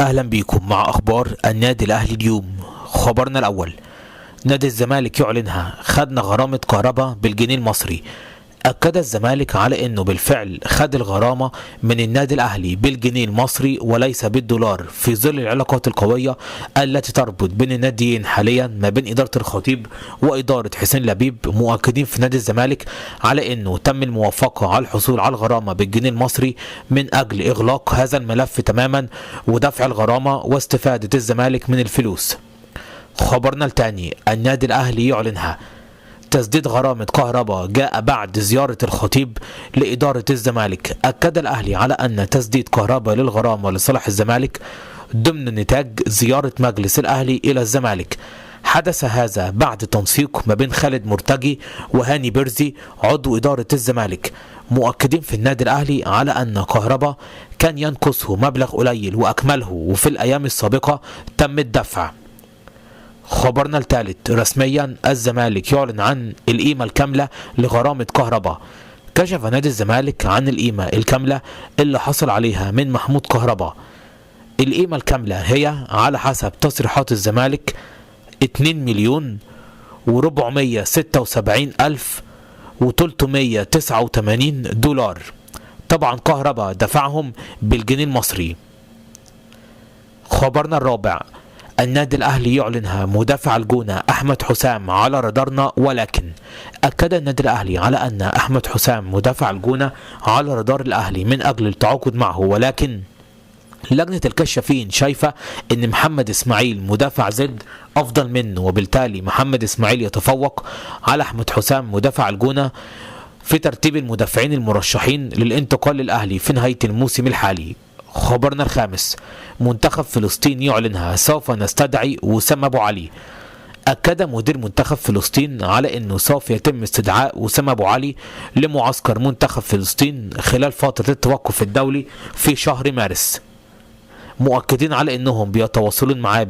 اهلا بيكم مع اخبار النادي الاهلي اليوم. خبرنا الاول: نادي الزمالك يعلنها خدنا غرامة كهرباء بالجنيه المصري. أكد الزمالك على أنه بالفعل خد الغرامة من النادي الأهلي بالجنيه المصري وليس بالدولار، في ظل العلاقات القوية التي تربط بين الناديين حاليا ما بين إدارة الخطيب وإدارة حسين لبيب. مؤكدين في نادي الزمالك على أنه تم الموافقة على الحصول على الغرامة بالجنيه المصري من أجل إغلاق هذا الملف تماما ودفع الغرامة واستفادة الزمالك من الفلوس. خبرنا الثاني: النادي الأهلي يعلنها تسديد غرامة كهرباء جاء بعد زيارة الخطيب لإدارة الزمالك. أكد الأهلي على أن تسديد كهرباء للغرامة لصالح الزمالك ضمن نتاج زيارة مجلس الأهلي إلى الزمالك. حدث هذا بعد تنسيق ما بين خالد مرتجي وهاني بيرزي عضو إدارة الزمالك. مؤكدين في النادي الأهلي على أن كهرباء كان ينقصه مبلغ قليل وأكمله، وفي الأيام السابقة تم الدفع. خبرنا الثالث: رسميا الزمالك يعلن عن القيمة الكاملة لغرامة كهرباء. كشف نادي الزمالك عن القيمة الكاملة اللي حصل عليها من محمود كهرباء. القيمة الكاملة هي على حسب تصريحات الزمالك 2 مليون و476 ألف و389 دولار. طبعا كهرباء دفعهم بالجنيه المصري. خبرنا الرابع: النادي الأهلي يعلنها مدافع الجونة أحمد حسام على رادارنا، ولكن أكد النادي الأهلي على أن أحمد حسام مدافع الجونة على رادار الأهلي من أجل التعاقد معه، ولكن لجنة الكشافين شايفة أن محمد إسماعيل مدافع زد أفضل منه، وبالتالي محمد إسماعيل يتفوق على أحمد حسام مدافع الجونة في ترتيب المدافعين المرشحين للانتقال للأهلي في نهاية الموسم الحالي. خبرنا الخامس: منتخب فلسطين يعلنها سوف نستدعي وسام أبو علي. أكد مدير منتخب فلسطين على أنه سوف يتم استدعاء وسام أبو علي لمعسكر منتخب فلسطين خلال فترة التوقف الدولي في شهر مارس. مؤكدين على أنهم بيتواصلون معاه